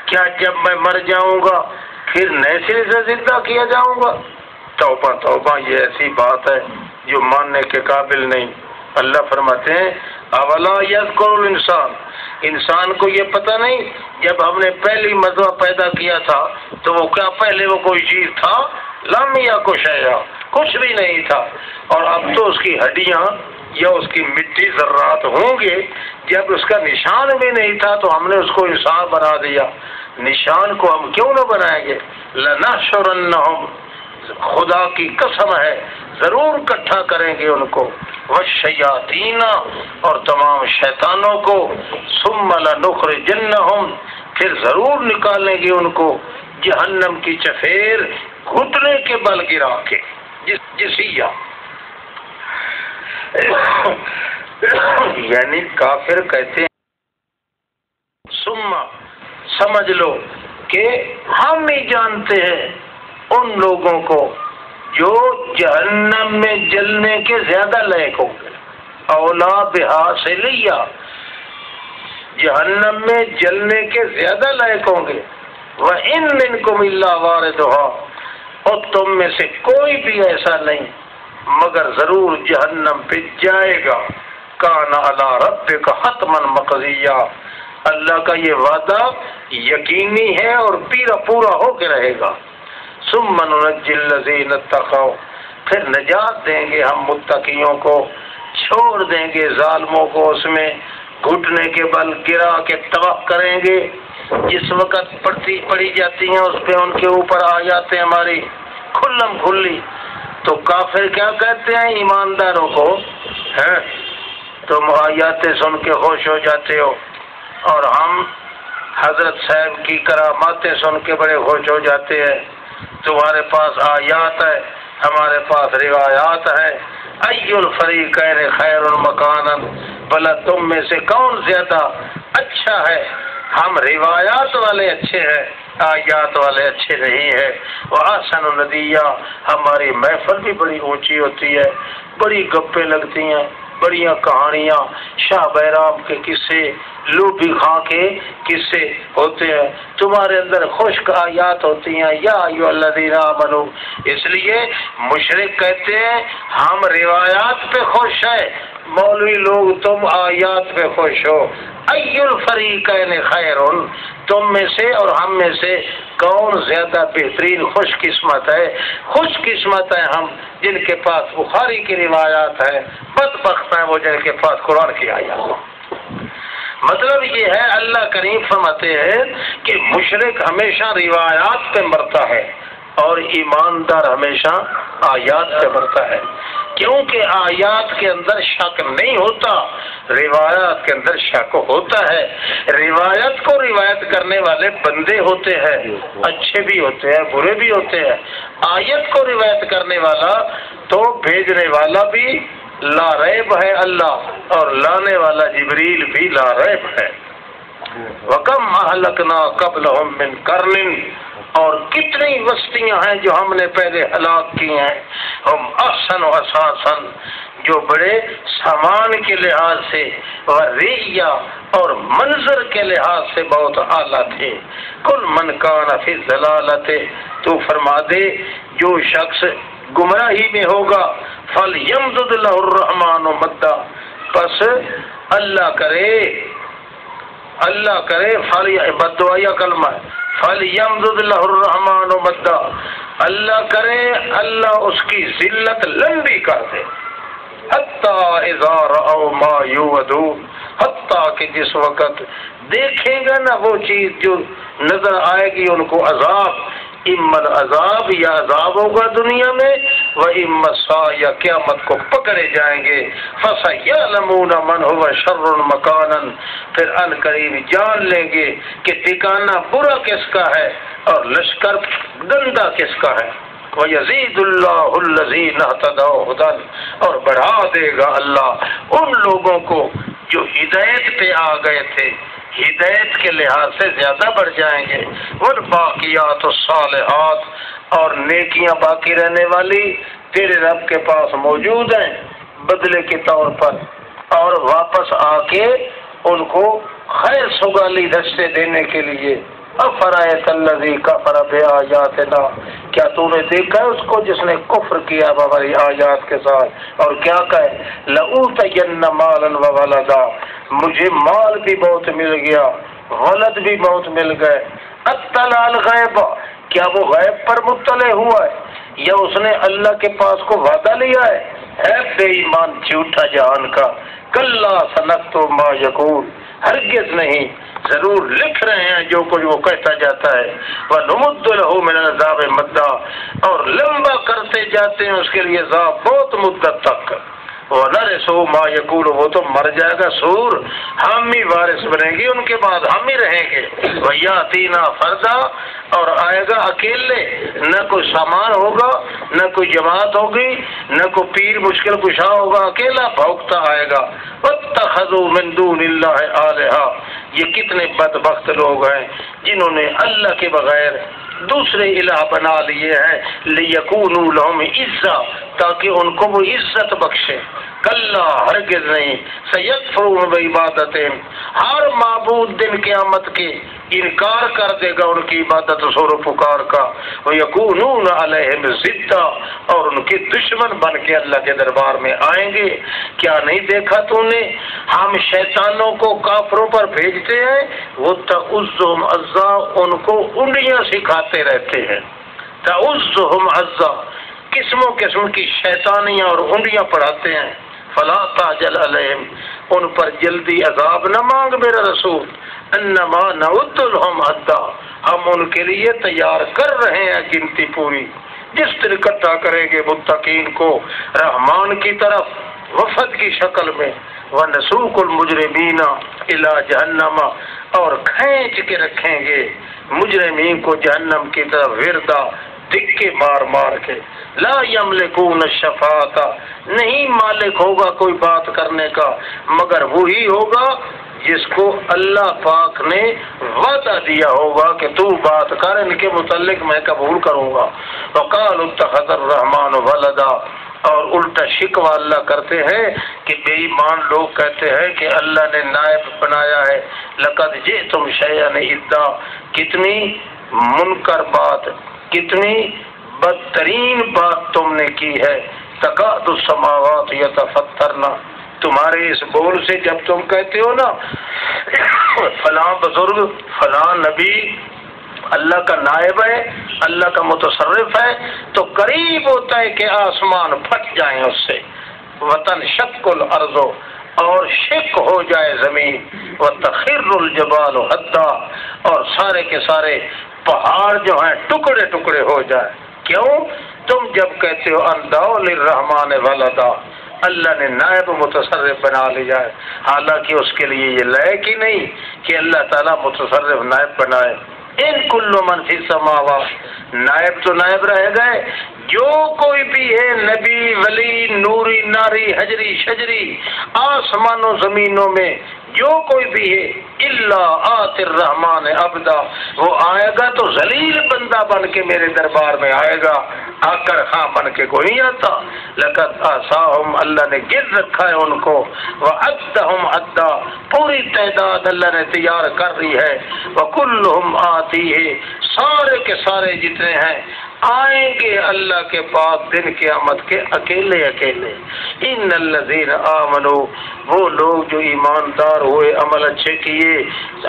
کیا جب میں مر جاؤں گا پھر نئے سرے سے زندہ کیا جاؤں گا؟ توبہ توبہ، یہ ایسی بات ہے جو ماننے کے قابل نہیں۔ اللہ فرماتے ہیں اولا یذکر الانسان، انسان کو یہ پتہ نہیں جب ہم نے پہلی مرتبہ پیدا کیا تھا تو وہ کیا پہلے وہ کوئی چیز تھا؟ لم یکن شیئا، کچھ بھی نہیں تھا، اور اب تو اس کی ہڈیاں یا اس کی مٹی ذرات ہوں گے، جب اس کا نشان بھی نہیں تھا تو ہم نے اس کو انسان بنا دیا، نشان کو ہم کیوں نہ بنائیں گے؟ لنحشرنہم، خدا کی قسم ہے ضرور اکٹھا کریں گے ان کو، والشیاطین، اور تمام شیطانوں کو، ثم لنخرجنہم، پھر ضرور نکالیں گے ان کو، جہنم کی چفیر گھٹنے کے بل گرا کے، جسیہ یعنی کافر کہتے ہیں ثم، سمجھ لو کہ ہم ہی جانتے ہیں ان لوگوں کو جو جہنم میں جلنے کے زیادہ لائق ہوں گے، اولا بہا سے لیا، جہنم میں جلنے کے زیادہ لائق ہوں گے۔ وَإِن مِّنكُمْ إِلَّا وَارِدُهَا، اور تم میں سے کوئی بھی ایسا نہیں مگر ضرور جہنم پہ جائے گا، کان علی ربک حتما مقضیہ، اللہ کا یہ وعدہ یقینی ہے اور پورا ہو کے رہے گا۔ ثم ننجی الذین اتقوا، پھر نجات دیں گے ہم متقیوں کو، چھوڑ دیں گے ظالموں کو اس میں گھٹنے کے بل گرا کے تباہ کریں گے۔ جس وقت پڑھی جاتی ہیں اس پہ ان کے اوپر آ جاتے ہیں ہماری کھلم کھلی، تو کافر کیا کہتے ہیں ایمانداروں کو، ہیں تم آیاتیں سن کے خوش ہو جاتے ہو، اور ہم حضرت صاحب کی کراماتیں سن کے بڑے خوش ہو جاتے ہیں، تمہارے پاس آیات ہے ہمارے پاس روایات ہے، ای الفریقین خیر مکانا، بھلا تم میں سے کون زیادہ اچھا ہے؟ ہم روایات والے اچھے ہیں، آیات والے اچھے نہیں ہیں۔ وَأَحْسَنُ نَدِيًّا، ہماری محفل بھی بڑی اونچی ہوتی ہے، بڑی گپیں لگتی ہیں، بڑیاں کہانیاں، شاہ بیرام کے قصے، لوبی خاں کے قصے ہوتے ہیں، تمہارے اندر خشک آیات ہوتی ہیں، یا ایھا الذین آمنوا۔ اس لیے مشرک کہتے ہیں ہم روایات پہ خوش ہیں، مولوی لوگ تم آیات پہ خوش ہو۔ ای الفریقین خیر، تم میں سے اور ہم میں سے کون زیادہ بہترین خوش قسمت ہے؟ خوش قسمت ہے ہم جن کے پاس بخاری کی روایات ہے، بدبخت ہیں وہ جن کے پاس قرآن کی آیات۔ مطلب یہ ہے اللہ کریم فرماتے ہیں کہ مشرک ہمیشہ روایات پہ مرتا ہے اور ایماندار ہمیشہ آیات پہ مرتا ہے، کیونکہ آیات کے اندر شک نہیں ہوتا، روایات کے اندر شک ہوتا ہے۔ روایت کو روایت کرنے والے بندے ہوتے ہیں، اچھے بھی ہوتے ہیں برے بھی ہوتے ہیں، آیت کو روایت کرنے والا تو بھیجنے والا بھی لا ریب ہے اللہ، اور لانے والا جبریل بھی لا ریب ہے۔ وَكَمْ أَهْلَكْنَا قَبْلَهُمْ مِنْ قَرْنٍ، اور کتنی بستیاں ہیں جو ہم نے پہلے ہلاک کی ہیں، ہم احسن و اساساً، جو بڑے سامان کے لحاظ سے ورعیہ اور منظر کے لحاظ سے بہت اعلیٰ تھے۔ کل من کان فی الضلالۃ، تو فرما دے جو شخص گمراہی میں ہوگا، فلیمدد لہ الرحمن مدا، پس اللہ کرے بد دعا کلمہ ہے، فلیمدد لہ الرحمن مدا، اللہ کرے اللہ اس کی ذلت لمبی کر دے، حتیٰ اذا رأوا ما یوعدون، حتیٰ کہ جس وقت دیکھیں گا نا وہ چیز جو نظر آئے گی ان کو عذاب، اما العذاب، یا عذاب ہوگا دنیا میں، وَإِمَّا السَّاعَةُ، یا قیامت کو پکڑے جائیں گے، فَسَيَعْلَمُونَ مَنْ هُوَ شَرٌّ مَكَانًا، پھر ان قریب جان لیں گے کہ ٹھکانہ برا کس کا ہے اور لشکر گندا کس کا ہے۔ وَيَزِيدُ اللَّهُ الَّذِينَ اهْتَدَوْا هُدًى، اور بڑھا دے گا اللہ ان لوگوں کو جو ہدایت پہ آ گئے تھے، ہدایت کے لحاظ سے زیادہ بڑھ جائیں گے۔ والباقیات الصالحات، اور نیکیاں باقی رہنے والی تیرے رب کے پاس موجود ہیں بدلے کے طور پر، اور واپس آ کے ان کو خیر سگالی رشتے دینے کے لیے۔ افرأیت الذی کفر بآیاتنا، کیا تو نے دیکھا ہے اس کو جس نے کفر کیا ہماری آیات کے ساتھ، اور کیا کہے لأوتین مالا وولدا، مجھے مال بھی بہت مل گیا، ولد بھی بہت مل گئے۔ اطلع الغیب، کیا وہ غیب پر مطلع ہوا ہے، یا اس نے اللہ کے پاس کو وعدہ لیا ہے بے ایمان جھوٹا جہان کا۔ کلا سنکتب ما یقول، ہرگز نہیں، ضرور لکھ رہے ہیں جو کچھ وہ کہتا جاتا ہے۔ وَنُمُدُّ لَهُ مِنَ الْعَذَابِ مَدًّا، اور لمبا کرتے جاتے ہیں اس کے لیے عذاب بہت مدت تک۔ وَنَرِثُهُ مَا يَقُولُ، وہ تو مر جائے گا سور، ہم ہی وارث بنیں گے ان کے بعد، ہم ہی رہیں گے۔ وَيَأْتِينَا فَرْدًا، اور آئے گا اکیلے، نہ کوئی سامان ہوگا، نہ کوئی جماعت ہوگی، نہ کوئی پیر مشکل کشا ہوگا، اکیلا بھوکتا آئے گا۔ وَاتَّخَذُوا مِن دُونِ اللَّهِ آلِهَةً، یہ کتنے بدبخت لوگ ہیں جنہوں نے اللہ کے بغیر دوسرے الہ بنا لیے ہیں، لِيَكُونُوا لَهُمْ عِزًّا، تاکہ ان کو وہ عزت بخشے۔ کلا، ہرگز نہیں، سَيَكْفُرُونَ بِعِبَادَتِهِمْ، ہر معبود دن قیامت کے انکار کر دے گا ان کی عبادت سور و پکار کا۔ وَيَكُونُونَ عَلَيْهِمْ ضِدًّا، اور ان کے دشمن بن کے اللہ کے دربار میں آئیں گے۔ کیا نہیں دیکھا تو نے ہم شیطانوں کو کافروں پر بھیجتے ہیں، وہ تَعُزُّهُمْ عَزًّا، ان کو انڈیاں سکھاتے رہتے ہیں، تعزهم عزا، قسموں قسم کی شیطانیاں اور انڈیاں پڑھاتے ہیں. فلا تعجل علیہم، ان پر جلدی عذاب نہ مانگ میرا رسول. انما نعد لهم عدا، ہم ان کے لیے تیار کر رہے ہیں گنتی پوری. جس دن اکٹھا کریں گے متقین کو رحمان کی طرف وفد کی شکل میں، وَنَسُوقُ الْمُجْرِمِينَ إِلَى جَهَنَّمَ، اور کھینچ کے رکھیں گے مجرمین کو جہنم کی طرف وردا، دھکے مار مار کے. لا یملکون الشفاعۃ، نہیں مالک ہوگا کوئی بات کرنے کا مگر وہی ہوگا جس کو اللہ پاک نے وعدہ دیا ہوگا کہ تو بات کر، ان کے متعلق میں قبول کروں گا. وقالوا اتخذ الرحمن ولدا، اور الٹا شکوہ اللہ کرتے ہیں کہ بے ایمان لوگ کہتے ہیں کہ اللہ نے نائب بنایا ہے. لقد جئتم شیئا ادا، کتنی منکر بات، کتنی بدترین بات تم نے کی ہے. تکاد السماوات یتفطرن، تمہارے اس بول سے جب تم کہتے ہو نا فلاں بزرگ فلاں نبی اللہ کا نائب ہے، اللہ کا متصرف ہے، تو قریب ہوتا ہے کہ آسمان پھٹ جائیں اس سے. وطن شق الارض، اور شق ہو جائے زمین. وتخر الجبال حدا، اور سارے کے سارے پہاڑ جو ہیں ٹکڑے ٹکڑے ہو جائے. کیوں؟ تم جب کہتے ہو انداؤ للرحمن ولدا، اللہ نے نائب متصرف بنا لیا ہے، حالانکہ اس کے لیے یہ لائق ہی نہیں کہ اللہ تعالیٰ متصرف نائب بنائے. ان کل من فی السماوات، نائب تو نائب رہ گئے، جو کوئی بھی ہے نبی ولی نوری ناری حجری شجری آسمان و زمینوں میں جو کوئی بھی ہے، الا آت الرحمن عبدا، وہ آئے گا تو ذلیل بندہ بن کے میرے دربار میں آئے گا، آ کر خاں بن کے کوئی نہیں آتا. لقد آساہم، اللہ نے گر رکھا ہے ان کو. وعدہم عدا، پوری تعداد اللہ نے تیار کر رہی ہے. وکلہم آتیہ، سارے کے سارے جتنے ہیں آئیں گے اللہ کے پاس دن قیامت کے اکیلے اکیلے. ان الذین آمنوا، وہ لوگ جو ایماندار ہوئے عمل اچھے کیے،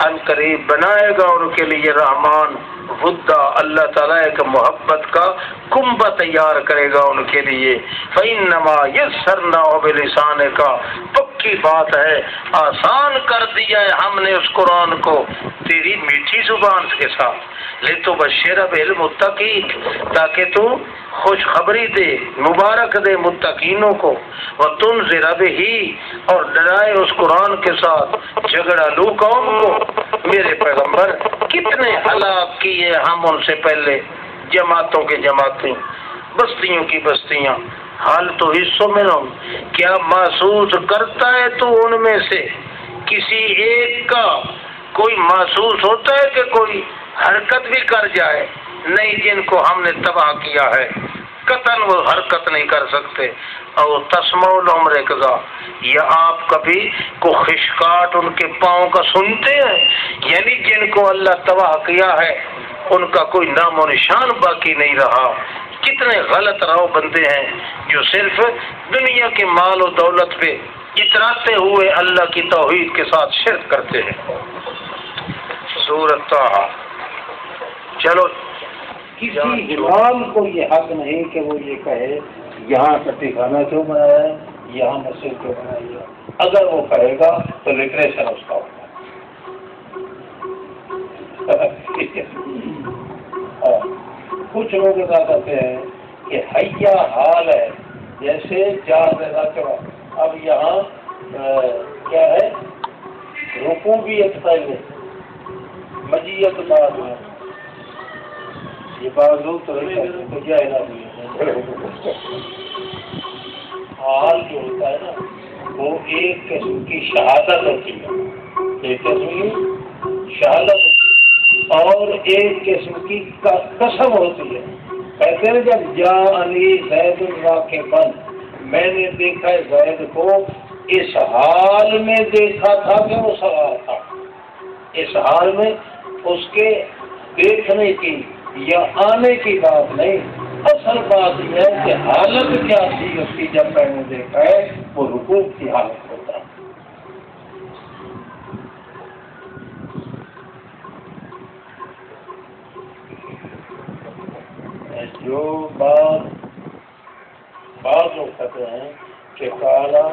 ان قریب بنائے گا ان کے لیے رحمان ودا، اللہ تعالیٰ ایک محبت کا کنبہ تیار کرے گا ان کے لیے. فإنما یسرناہ بلسانک، پکی بات ہے آسان کر دیا ہے ہم نے اس قرآن کو تیری میٹھی زبان کے ساتھ. لتبشر بالمتقین، تاکہ تو خوشخبری دے، مبارک دے متقینوں کو. وتنذر بہ، اور ڈرائے اس قرآن کے ساتھ جھگڑا لو قوم کو. میرے پیغمبر کتنے ہلاک کیے ہم ان سے پہلے، جماعتوں کے جماعتیں، بستیوں کی بستیاں. حال تو حصوں میں ہوں، کیا محسوس کرتا ہے تو ان میں سے کسی ایک کا کوئی محسوس ہوتا ہے کہ کوئی حرکت بھی کر جائے؟ نہیں، جن کو ہم نے تباہ کیا ہے قطعاً وہ حرکت نہیں کر سکتے. اور تسمع لهم رکزا، یا آپ کبھی کو خشکاٹ ان کے پاؤں کا سنتے ہیں؟ یعنی جن کو اللہ تباہ کیا ہے ان کا کوئی نام و نشان باقی نہیں رہا. کتنے غلط راہ بندے ہیں جو صرف دنیا کے مال و دولت پہ اتراتے ہوئے اللہ کی توحید کے ساتھ شرک کرتے ہیں. سورۃ طٰہٰ. چلو، کسی امام کو یہ حق نہیں کہ وہ یہ کہے یہاں کٹی خانہ کیوں بنایا ہے، یہاں مسجد کیوں بنائی ہے. اگر وہ کہے گا تو لٹریچر اس کا ہوگا. کچھ لوگ ایسا کہتے ہیں کہ حیا حال ہے، جیسے جہاز ایسا کرو. اب یہاں کیا ہے، رکوع بھی ایک پہلے، مجیت بعد میں، یہ بازو تو حال جو ہوتا ہے نا وہ ایک قسم کی شہادت ہوتی ہے، ایک قسم کی شہادت اور ایک قسم کی قسم ہوتی ہے. کہتے ہیں جب جاءنی زید راکبا، میں نے دیکھا زید کو اس حال میں دیکھا تھا کہ وہ سوار تھا. اس حال میں اس کے دیکھنے کی یا آنے کی بات نہیں، اصل بات یہ ہے کہ حالت کیا تھی اس کی جب میں نے دیکھا ہے، وہ رکوع کی حالت ہوتا ہے. کہتے ہیں کہ کالا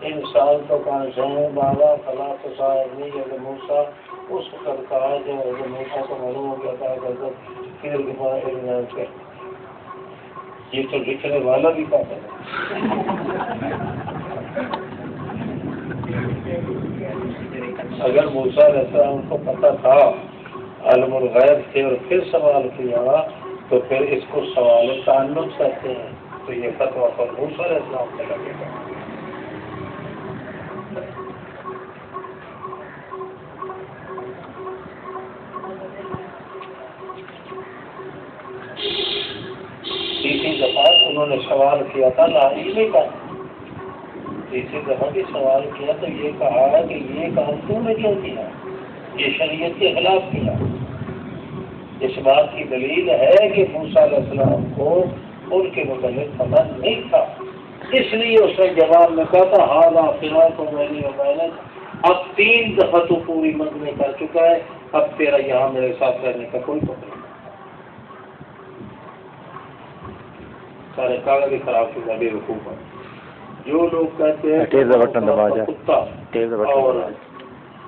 انسان تو کانسوں بالا فلا تو صاحب نہیں موسیٰ اس وقت کہا جب موسیٰ کو معلوم ہو گیا تھا کہ یہ تو لکھنے والا بھی کہتا ہے. اگر موسیٰ علیہ السلام کو پتہ تھا عالم الغیب تھے اور پھر سوال کیا تو پھر اس کو سوال تعلق کہتے ہیں. تو یہ فتویٰ پر موسیٰ علیہ السلام کا لگے گا. تیسری دفعہ انہوں نے سوال کیا تھا لا علمی کا. تیسری دفعہ بھی سوال کیا تو یہ کہا کہ یہ کام تم نے کیوں کیا, یہ شریعت کے خلاف کیا. اس بات کی دلیل ہے کہ موسیٰ علیہ السلام کو ان کے متعلق پتہ نہیں تھا, اس لیے اس نے جواب میں کہا تھا ہاں فلاں کو میں نے اب 3 دفعہ تو پوری منظمیں کر چکا ہے, اب تیرا یہاں میرے ساتھ رہنے کا کوئی پتہ نہیں. سارے کاغذ خراب کی بے وقوف ہے. جو لوگ کہتے ہیں کتا اور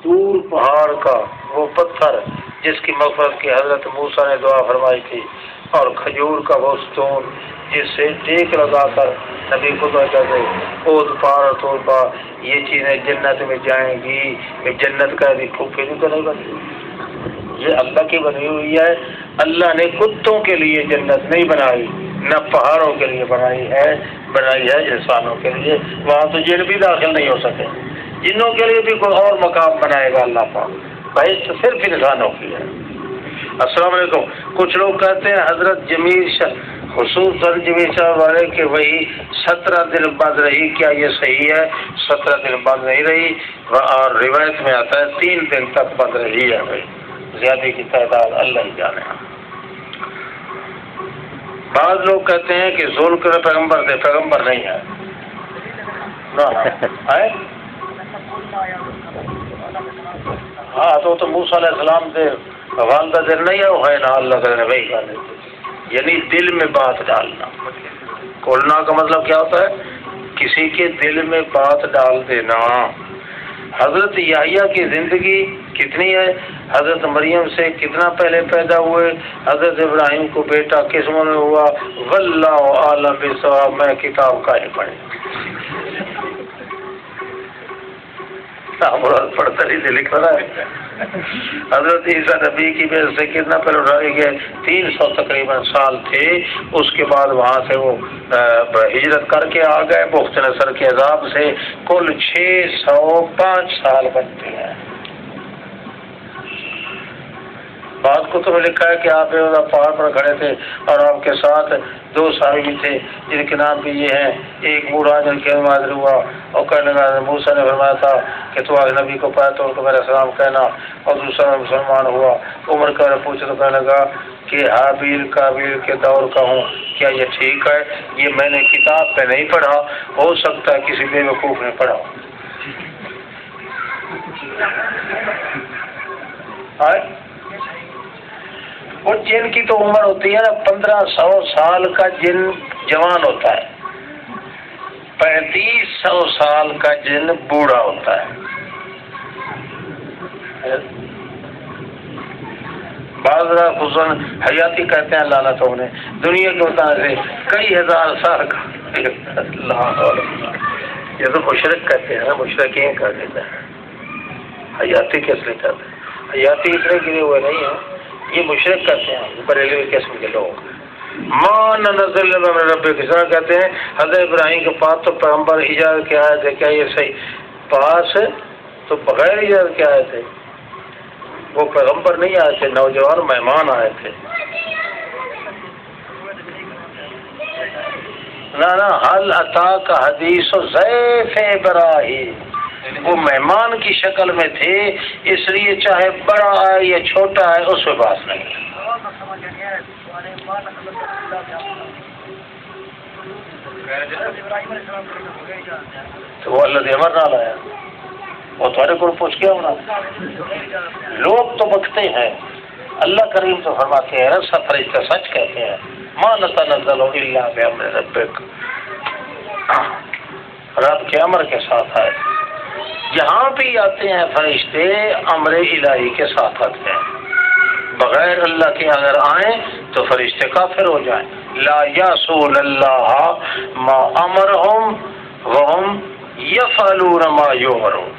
دور پہاڑ کا وہ پتھر جس کی مغفرت کی حضرت موسیٰ نے دعا فرمائی تھی, اور کھجور کا وہ ستون جس سے ٹیک لگا کر نبی خدا کہتے اوت پار اور طور پار, یہ چیزیں جنت میں جائیں گی, یہ جنت کا بھی پھوپھی نہیں کرے گا. یہ اللہ کی بنی ہوئی ہے. اللہ نے کتوں کے لیے جنت نہیں بنائی, نہ پہاڑوں کے لیے بنائی ہے انسانوں کے لیے. وہاں تو جن بھی داخل نہیں ہو سکے. جنوں کے لیے بھی کوئی اور مقام بنائے گا اللہ پاک, بھائی تو صرف انسانوں کی ہے. السلام علیکم. کچھ لوگ کہتے ہیں حضرت جمیل خصوصاً جمیل شاہ والے کہ وہی 17 دن بعد رہی, کیا یہ صحیح ہے؟ 17 دن بعد نہیں رہی, اور روایت میں آتا ہے 3 دن تک بعد رہی ہے. بھائی زیادہ کی تعداد اللہ ہی جانے. بعض لوگ کہتے ہیں کہ ذوالقرنین پیغمبر تھے, پیغمبر نہیں ہے. ہاں تو موسیٰ علیہ السلام سے والدہ دل نہیں ہے نا, اللہ کرے وہی گانے, یعنی دل میں بات ڈالنا. کھولنا کا مطلب کیا ہوتا ہے؟ کسی کے دل میں بات ڈال دینا. حضرت یحییٰ کی زندگی کتنی ہے, حضرت مریم سے کتنا پہلے پیدا ہوئے, حضرت ابراہیم کو بیٹا کس میں ہوا, واللہ عالم بالصواب. میں کتاب کا ہی پڑھے پڑھتا نہیں سے لکھ رہا ہے. حضرت عیسیٰ نبی کی وجہ سے کتنا پہلے اٹھائے گئے, 300 تقریباً سال تھے. اس کے بعد وہاں سے وہ ہجرت کر کے آ گئے بخت نصر کے عذاب سے. کل 605 سال بنتے ہیں. بعض کتب میں لکھا ہے کہ آپ پہاڑ پر کھڑے تھے اور آپ کے ساتھ 2 صحابی تھے جن کے نام بھی یہ ہیں. ایک بوڑھا جن کے حاضر ہوا اور کہنے لگا موسیٰ نے فرمایا تھا کہ تو آج نبی کو پایا تو ان کو میرا سلام کہنا, اور دوسرا مسلمان ہوا. عمر کا پوچھے تو کہنے لگا کہ حابیل کابیل کے دور کا ہوں, کیا یہ ٹھیک ہے؟ یہ میں نے کتاب پہ نہیں پڑھا, ہو سکتا ہے کسی بے وقوف نے پڑھا. وہ جن کی تو عمر ہوتی ہے نا 1500 سال کا جن جوان ہوتا ہے, 3500 سال کا جن بوڑھا ہوتا ہے. بعض خصوصاً حیاتی کہتے ہیں لعنتوں نے دنیا کے مطابق سے کئی ہزار سال کا. یہ تو مشرک کہتے ہیں نا, مشرکین کر دیتے ہیں. حیاتی کس لیے کہتے ہیں؟ حیاتی اتنے گرے ہوئے نہیں ہیں, یہ مشرک کرتے ہیں بریلوی قسم کے لوگ. مان نزل من رب کسا کہتے ہیں حضرت ابراہیم کے پاس تو پیغمبر اجازت کے آئے تھے. کیا یہ صحیح؟ پاس تو بغیر اجازت کے آئے تھے, وہ پیغمبر نہیں آئے تھے, نوجوان مہمان آئے تھے. نہ حل عطا کا حدیث و ضیف ابراہیم, وہ مہمان کی شکل میں تھے, اس لیے چاہے بڑا آئے یا چھوٹا آئے اس میں بات نہیں. تو وہ اللہ دے امر نہ لایا, وہ تمہارے کو پوچھ کے ہونا. لوگ تو بکتے ہیں, اللہ کریم تو فرماتے ہیں 7 فرشتے سچ کہتے ہیں, ما نتنزل الا بامر ربک. رب کے امر کے ساتھ آئے. جہاں بھی آتے ہیں فرشتے امر الہی کے ساتھ آتے ہیں. بغیر اللہ کے اگر آئیں تو فرشتے کافر ہو جائیں. لا یعصون اللہ ما امرہم وہم یفعلون ما یؤمرون.